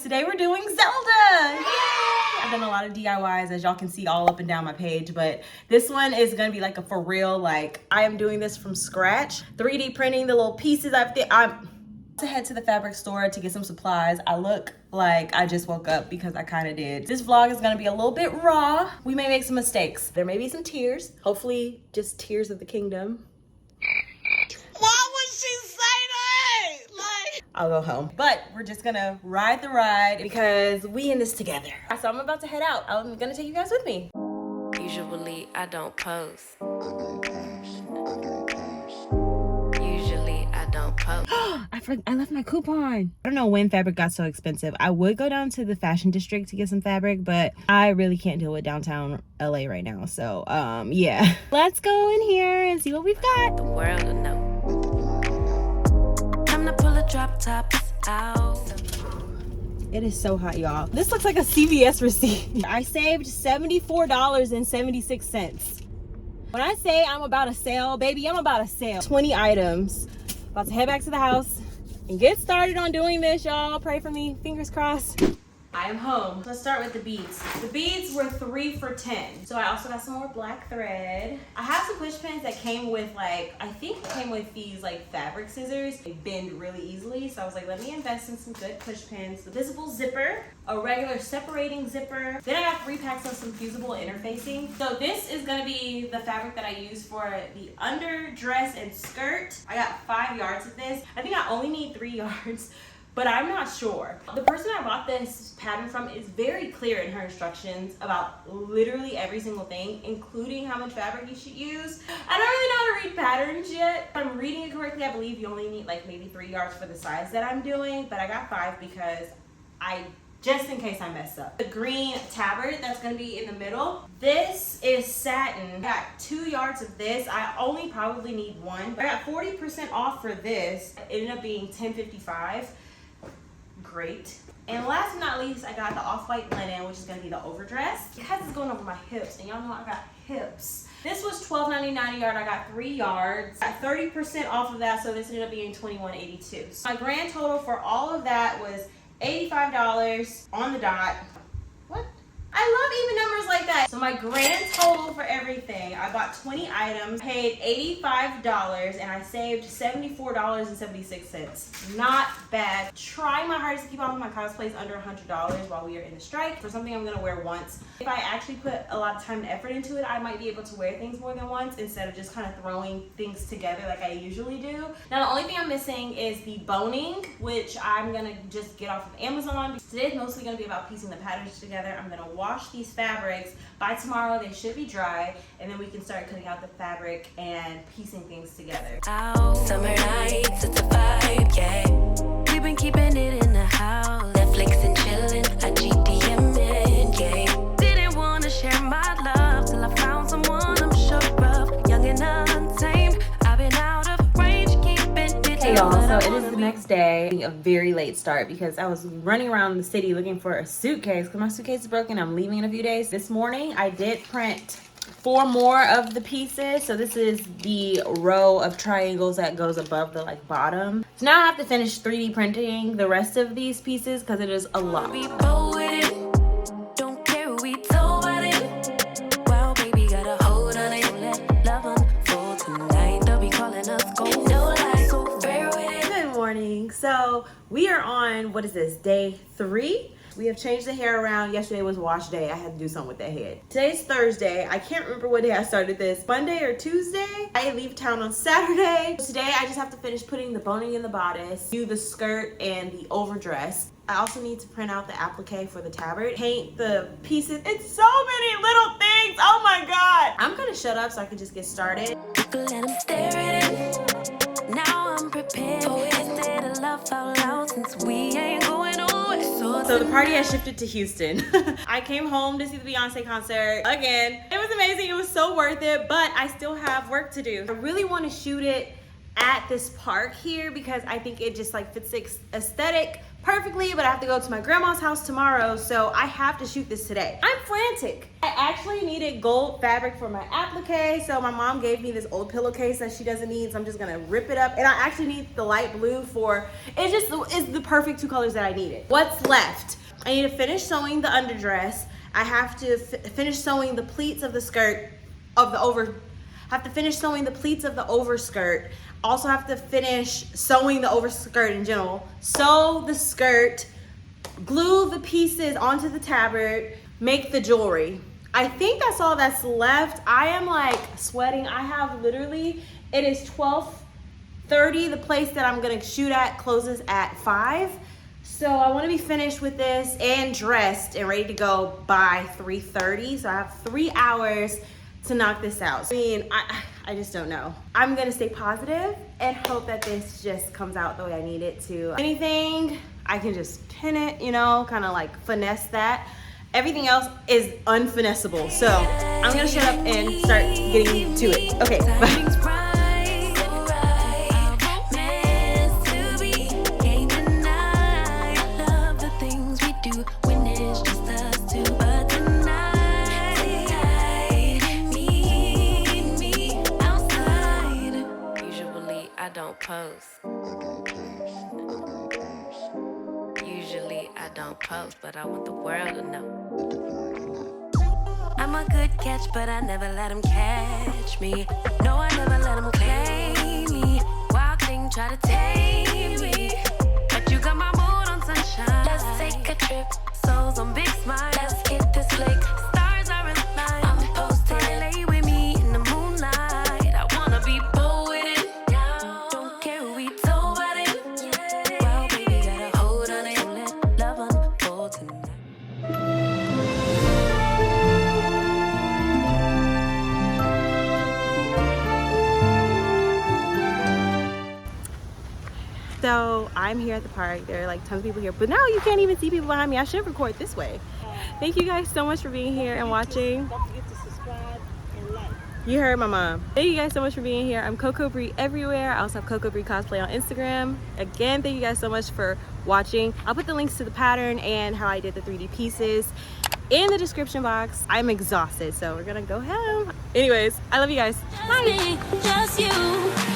today we're doing Zelda. Yay! I've done a lot of DIYs, as y'all can see all up and down my page, but this one is gonna be like a for real, like I am doing this from scratch. 3D printing the little pieces. I'm to head to the fabric store to get some supplies. I look like I just woke up because I kind of did. This vlog is gonna be a little bit raw. We may make some mistakes. There may be some tears, hopefully just tears of the kingdom. Why would she say that? Like, I'll go home. But we're just gonna ride the ride because we in this together. So I'm about to head out. I'm gonna take you guys with me. Usually I don't post. Usually I don't post. I left my coupon. I don't know when fabric got so expensive. I would go down to the fashion district to get some fabric, but I really can't deal with downtown LA right now. So yeah. Let's go in here and see what we've got. The world will know. Time to pull a drop tops out. It is so hot, y'all. This looks like a CVS receipt. I saved $74.76. When I say I'm about a sale, baby, I'm about a sale. 20 items. About to head back to the house and get started on doing this, y'all. Pray for me, fingers crossed. I am home. Let's start with the beads. The beads were 3 for $10. So I also got some more black thread. I have some push pins that came with I think it came with these fabric scissors. They bend really easily. So I was like, let me invest in some good push pins. The visible zipper, a regular separating zipper. Then I got 3 packs of some fusible interfacing. So this is gonna be the fabric that I use for the underdress and skirt. I got 5 yards of this. I think I only need 3 yards. But I'm not sure. The person I bought this pattern from is very clear in her instructions about literally every single thing, including how much fabric you should use. I don't really know how to read patterns yet. If I'm reading it correctly, I believe you only need maybe 3 yards for the size that I'm doing, but I got 5 because just in case I mess up. The green tabard that's gonna be in the middle, this is satin. I got 2 yards of this. I only probably need 1. I got 40% off for this. It ended up being $10.55. Great. And last but not least, I got the off-white linen, which is gonna be the overdress. Because it's going over my hips, and y'all know I got hips. This was $12.99 a yard. I got 3 yards. I got 30% off of that, so this ended up being $21.82. So my grand total for all of that was $85 on the dot. What? I love even numbers like that. So my grand total for everything, I bought 20 items, paid $85, and I saved $74.76. Not bad. Trying my hardest to keep all of my cosplays under $100 while we are in the strike. For something I'm gonna wear once. If I actually put a lot of time and effort into it, I might be able to wear things more than once instead of just kind of throwing things together like I usually do. Now the only thing I'm missing is the boning, which I'm gonna just get off of Amazon. Today's mostly gonna be about piecing the patterns together. I'm gonna wash these fabrics. By tomorrow they should be dry, and then we can start cutting out the fabric and piecing things together. Summer nights, it's a vibe, yeah. We've been keeping it in the house, Netflix and chilling, I GDMing, yeah. Didn't wanna share my love till I found someone I'm sure of, young and untamed. I've been out of range, keeping it. Hey y'all, so it is the next day, a very late start because I was running around the city looking for a suitcase because my suitcase is broken. I'm leaving in a few days. This morning I did print 4 more of the pieces. So this is the row of triangles that goes above the bottom. So now I have to finish 3D printing the rest of these pieces because it is a lot. Don't care who we told about it. Wow, baby, got a hold on it. Let love unfold tonight. They'll be calling us gold. No lies, so fair with it. Good morning. So we are on, what is this, day 3? We have changed the hair around. Yesterday was wash day. I had to do something with that head. Today's Thursday. I can't remember what day I started this. Monday or Tuesday? I leave town on Saturday. Today I just have to finish putting the boning in the bodice, do the skirt and the overdress. I also need to print out the applique for the tabard, paint the pieces. It's so many little things. Oh my God. I'm gonna shut up so I can just get started. Let them stare at it. Now I'm prepared. Instead of love out loud since we ain't going away. So the party has shifted to Houston. I came home to see the Beyonce concert again. It was amazing. It was so worth it, but I still have work to do. I really want to shoot it at this park here because I think it just fits the aesthetic perfectly, but I have to go to my grandma's house tomorrow, so I have to shoot this today. I'm frantic. I actually needed gold fabric for my applique, so my mom gave me this old pillowcase that she doesn't need, so I'm just gonna rip it up. And I actually need the light blue for, it just is the perfect 2 colors that I needed. What's left? I need to finish sewing the underdress. I have to finish sewing the pleats of the skirt, have to finish sewing the pleats of the overskirt. Also have to finish sewing the overskirt in general. Sew the skirt, glue the pieces onto the tabard, make the jewelry. I think that's all that's left. I am like sweating. I have literally, it is 12:30. The place that I'm gonna shoot at closes at 5. So I wanna be finished with this and dressed and ready to go by 3:30. So I have 3 hours to knock this out. I mean, I just don't know. I'm gonna stay positive and hope that this just comes out the way I need it to. Anything, I can just pin it, you know, kind of like finesse that. Everything else is unfinessable. So I'm gonna shut up and start getting to it. Okay, bye. Post. Usually I don't post, but I want the world to know. I'm a good catch, but I never let him catch me. No, I never let him claim me. Wild thing try to tame me, but you got my mood on sunshine. Let's take a trip, souls on big smile. Let's hit this lake, stars are in line. I'm posted, lay with me in the moonlight. I wanna be bold with it. So I'm here at the park. There are like tons of people here, but now you can't even see people behind me. I should record this way. Thank you guys so much for being here and watching. Don't forget to subscribe and like. You heard my mom. Thank you guys so much for being here. I'm Coco Bree everywhere. I also have Coco Bree Cosplay on Instagram. Again, thank you guys so much for watching. I'll put the links to the pattern and how I did the 3D pieces in the description box. I'm exhausted, so we're gonna go home. Anyways, I love you guys. Bye. Just you.